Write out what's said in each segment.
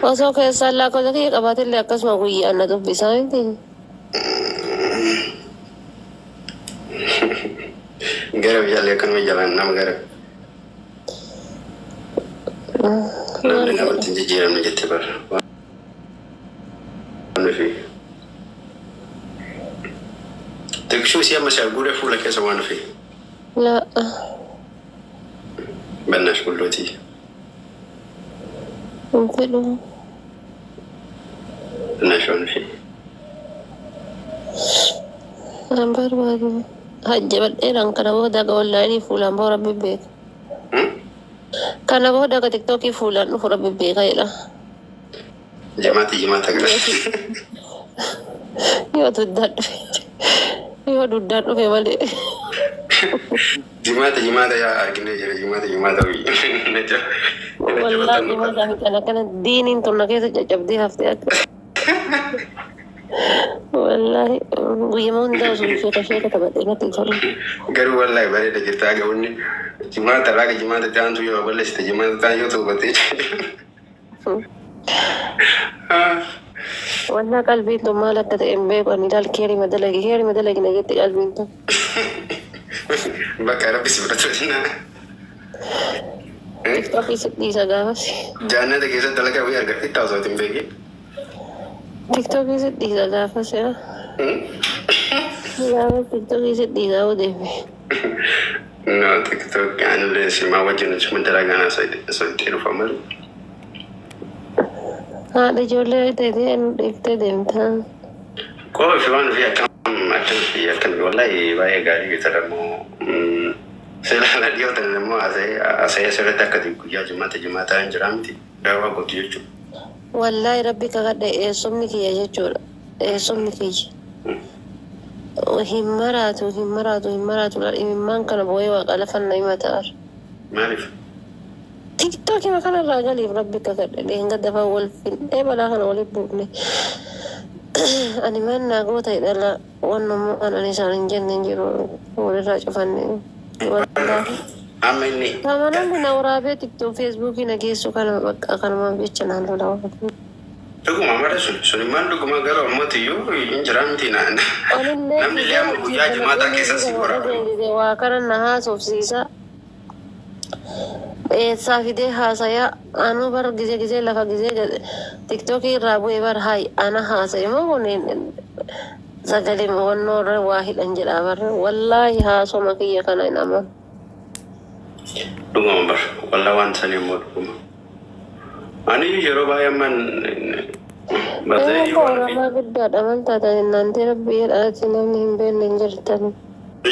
Osoo keessaan laakota kiyya qabaatillee akkasuma guyyaan na dubbisaa miti. Gara biyyaallee akkanuma jalaan nama gara. Namni namatti hin jijjiiramne jettee bara. Tiksuu si amma shagguudha fuula keessa waan dhufe. Laa. Bannash qullootii. Hin fedhu. Bannash waan dhufe. An barbaadu. Hajjabadheedhaan kana booda aga onlaayinii fuulaan boo rabbi beeka. Kana booda aga tiktookii fuulaan dhufu rabbi beeka jedha. Jimaata gara. Yoo duddaan dhufe. Yoo duddaan dhufe malee. Jimaata yaa arginee jira jimaata Wallaahi jimaata fi kana diiniin tunna keessa caccabdee haftee akka. Wallaahi guyyaa hundaa osoo sheeka taphatee natti tolu. Garuu wallaahi bareeda jirta agawunni jimaata raaga jimaata taantu yoo balleessite jimaata taan yoo tuubatee. Wallaahi qalbiin tun maal akka ta'e hin beeku ani daal keerima dalagi na jette qalbiin tun. Bakka rabbi si fudhatu jennaan. Tiktookii si dhiisa gaafas. Jaannata keessatti dalagaa wayii argatte taasoo hin beekin. TikTokii si dhiisa gaafas yaa. Gaafas TikTokii si dhiisa hoo deeme. No TikTok anillee simaa wajjin cima dalagaan osoo itti dhufa malee. Haadha ijoollee ta'ee dhiiftee deemtaa. Koofi waan fi akkam wallahi baay'ee gaarii yoo ta'u seelaan dhiyootan immoo asee asirratti akka guyyaa jimaata hin jira miti daawwaa gootu jechuudha. Wallaahi rabbi kakadhe eessumni kiyya jechuudha. Eessumni kiyya. Hin maraatu dhimimmaan kana boo'ee waaqa lafan na hima ta'ar. Maaliif? TikTokii makanarraa galiif rabbi kakadhe dheenga dafaa wal findhee balaa kana waliif buufne. Ani mannaa goota hidhala wannummoo ani isaan hin jenne hin jiru walirraa cufanne. Amma inni. Tamanaan na waraabee tiktok feesbuukii na geessu kana bakka kanumaan jecha naan lola. Dhuguma mara sun immaan dhuguma gara ummatiyyuu hin jira miti naan. Namni illee amma guyyaa jimaata keessa si waraabu. Waa kana na haasofsiisa. Eessaa fidee haasayaa anu bar gizee lafa gizee tiktokii irraa bu'ee bar hayi ana haasa'e moo kun sagalee wannoo irra waa hidhan jedhaa bar wallaahi haasoma kiyya kana hin amanu. Dhuguma bar wallaa waan sanii immoo dhuguma. Ani yeroo baay'ee amman Oramaa guddaadha maltaatan innaantee rabbii jedhaati namni hin beekne hin jirtan.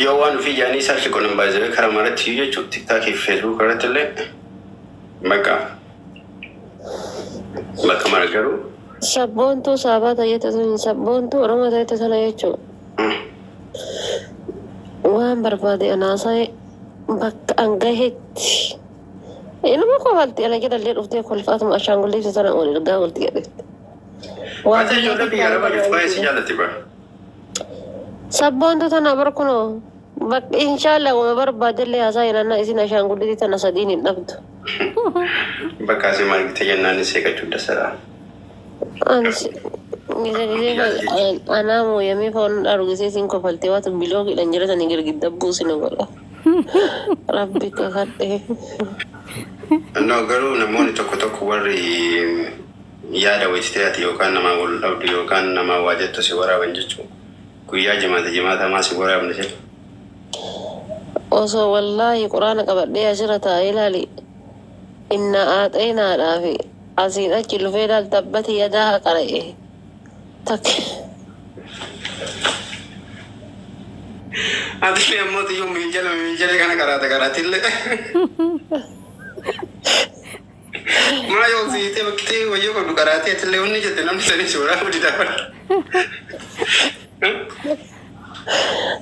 Yoo waan ofii jaanii sarfi qolan baay'ee karaa maratti jechuudha tiktaakii fi feesbuuk irratti illee bakka mara garuu. Sabboontuu saabaa tayyata sun sabboontuu Oromoo tayyata sana jechuudha. Waan barbaade anaasaa bakka an gahetti. Inuma kofalti ana jedhallee dhuftee kolfaatuma ashaangulleessa sana ol ergaa olti jedhette. Waan ijoollee biyya arabaa jirtu baay'ee si jaallatti bara. Sabboontuu tana bar kunoo bakka inshaallah wama barbaadellee haasaa hinannaa isin ashaangulleetii tana sadiin hin dhabdu. Bakka asii maal gite jennaan isee qachuu dasadha. Anaa mooyamee foon dhaargisee siin kofaltee waatu biloogiidhaan jiratanii girgidda buusina godha. Rabbi kakadhee. No garuu namoonni tokko warri yaada wayititee ati yookaan namaa wal dhabdu yookaan namaa waa jettu si waraaban jechuudha. Guyyaa jimaata maa si waraabne jedhu. Osoo wallaahi quraana qabadhee asirra taa'ee ilaali. Inna aaxeenaadhaa fi asiin achi lufee laal tabbati yadaa qara'e. Takke. Ati ammoo tiyyuu miijala kana karaatillee. Maa yoo siitee bakkitee wayyoo godhu karaatee atillee wanni jette namni sanii si waraabuu didaa.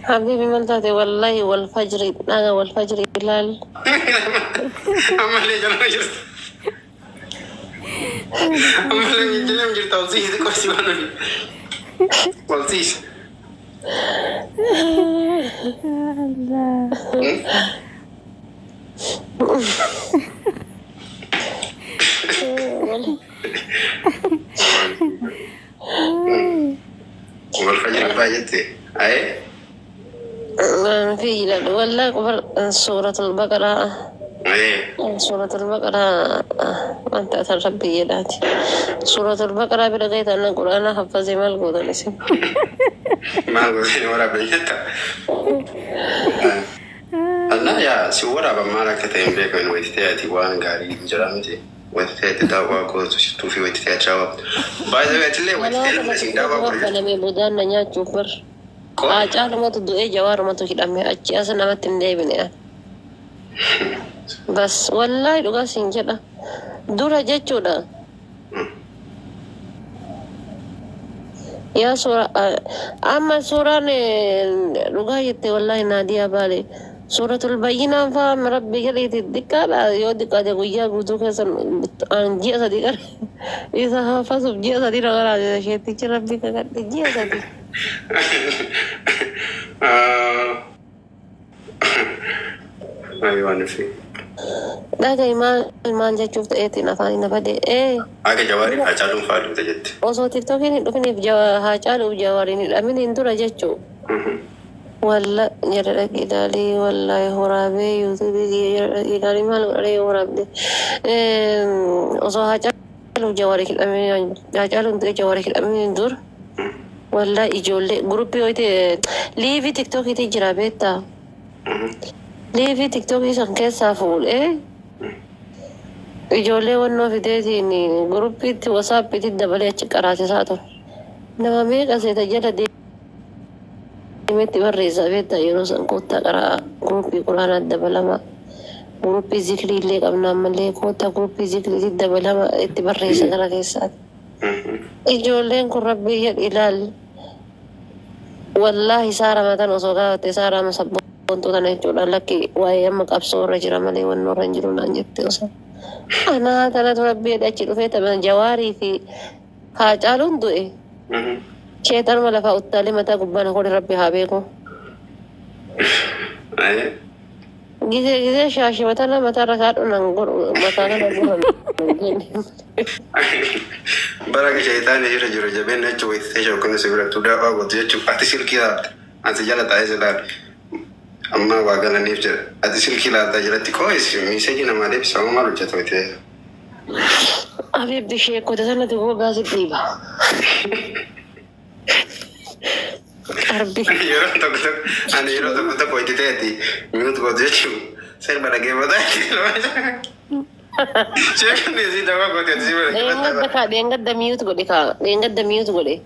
Habibi maltaate wallaahi wal fajri dhaga wal fajri ilaal. Ammallee jalaa jirtu. Ammallee miijala jirta olsiise qosi waan olsiise. Allah. جتي أي في لا والله قبل سورة البقرة أي سورة البقرة أنت أتربي يداتي سورة البقرة بلغيت أن القرآن حفظ ما القوة الاسم ما أقول ورا بيجتا أنا يا سورة بمالك تيم بيك من ويتاتي وان غاري جرامتي ويتاتي دعوة كوت توفي ويتاتي جواب باي ذا ويتلي ويتاتي لسين دعوة كوت أنا مبودان نيا جوبر أجعل ما تدعي جوار ما تشيل أمي أجي أصلا ما تندي بني بس والله لغة سنجرة دورة جتشودا يا سورة أما سورة لغة يتي والله نادية بالي سورة البينة فهم ربي قلت الذكر يودك أجا قويا قدوك أنجي أصدقر إذا حافظ بجي أصدقر غير شيء ربي قلت جي أصدقر أيوة نفسي لا إيمان جتشوف تأتي نفاني نفدي أكيد جواري أجعلهم فارو تجت osoo tiktookiin dhufni haa caalu jawaariin hidhamin hin dura jechuu walla jara dhaqi ilaalii wallahi horaabee yuutuubii ilaalii maal godhadhee horaabde osoo haa caalu jawaarii hidhamin haa caalu jawaarii hidhamin dur walla ijoollee guruppii hoyte liivii tiktookiitii jira beektaa liivii tiktookii san keessaa fuudhee ijoollee wannoo fideetiin guruppiitti wasaappiitti dabalee achi qaraasisaa ture nama meeqa seeta jala deemetti barreessaa beektaa yeroo san koottaa qaraa guruppii quraanaa dabalama guruppii zikrii illee qabnaan malee koottaa guruppii zikriitti dabalama itti barreessa gara keessaati ijoolleen kun rabbii jedh ilaal wallaahi saara matan osoo gaafate saara masabboontuu tana jechuudha lakki waa'ee amma qabsoo irra jira malee wannoo irra hin jiru naan jette osoo أنا ترى تربي أشيل فيها من جواري في هاجالون دوئي شيطان ولا فاوت لي متى قبنا كل ربي هابيكو أي جزء شاشة متى ركعت ونقول متى نقول برا شيطان يجري جري جبين نجوا يتجوا كنا سيقول تودا أو تجوا أتسيل كذا أنت جالت عايز لا أما واقعنا نيفجر أتسيل كذا تجري كويس ميساجنا ما لبس أو ما لبس تويته أبي بدي شيء كنت أنا تقول غاز الديبة أربي يروح تقول أنا يروح تقول كويت تاتي ميوت قديشو سير بلاقي بداية شكل نزيد أقول كويت تسيبه دينغ دميوت قولي كا دينغ دميوت قولي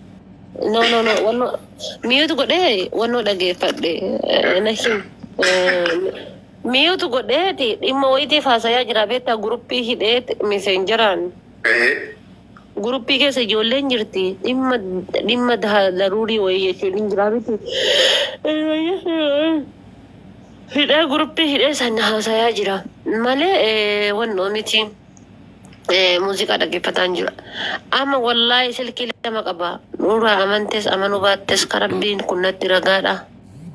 no wano mute godhe wano dhage fadhe nahin mute godhe ti dhimma wayitee faasayaa jira beektaa guruppii hidhee messengeraan guruppii keessa ijoolleen jirti dhimma daruurii wayii jechuun hin jiraa biti hidhee guruppii hidhee san haasayaa jira malee wannoo miti muuziqaa dhaggeeffataan jira amma wallaahi silkii lama qaba nuura amantes amanuu baattes karabbiin kunnatti ragaadha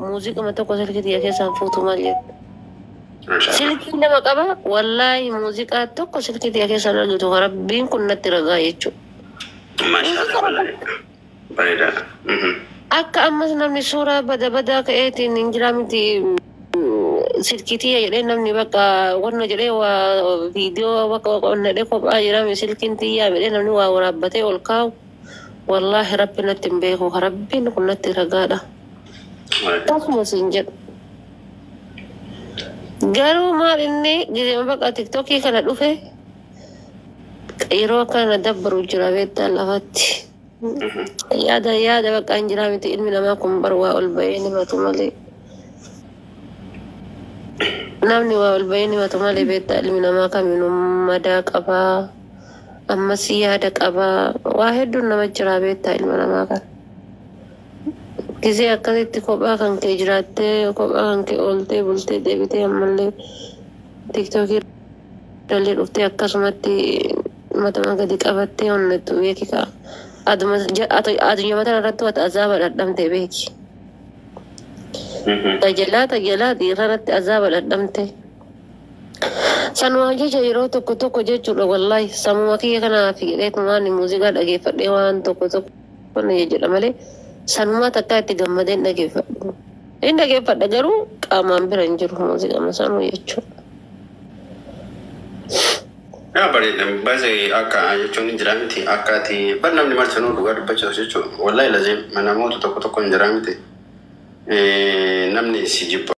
muuziquma tokko silkii tiyya keessaan fuutu maal jedhu silkii lama qaba wallaahi muuziqaa tokko silkii tiyya keessaan argitu karabbiin kunnatti ragaa jechuudha bareedaa akka ammas namni suuraa badaa ka'eetiin hin jiraa miti silkitii jedhee namni bakka wanna jedhee waa viidiyoo bakka qonnadhee kophaa jirame silkiin tiyyaa jedhee namni waa waraabbatee ol kaa'u wallaahi rabbi natti hin beeku rabbiin kun natti ragaadha akkasumas hin jedhu garuu maal inni gizema bakka tiktookii kana dhufe yeroo kana dabbaru jira beektaa lafatti yaada bakka hin jiraa miti ilmi namaa kun bar waa ol bahee nimatu malee namni waa ol bahee nimatu malee beektaa ilmi namaa kamiinuu madaa qabaa ammas yaada qabaa waa hedduun nama jiraa beektaa ilma namaa kan gisee akkasitti kophaa kan kee jiraattee kophaa kan kee ooltee bultee deebitee ammallee tiktookii dallee dhuftee akkasumatti matama gadi qabattee onnettu beeki kaa addunyaa mataa irratti wata azaaba dhadhamte beeki tajalaa dhiirratti azaaba dhadhamte sanuma jecha yeroo tokko jechuudha wallaahi sammuma kiyya kanaaf jedheetumaan muuziqaa dhageeffadhee waan tokko na jedha malee Sanuma takka itti gammadeen dhageeffadhu. Inni dhageeffadha garuu qaamaan bira hin jiru muuziqaa sanuu jechuudha. Ya bareedam baze akka jechuun hin jira miti akkaati bar namni marsanuu dhugaa dubbachuuf jechuudha. Wallahi lazim mana mootu tokko tokko hin jira miti. Namni si jibba.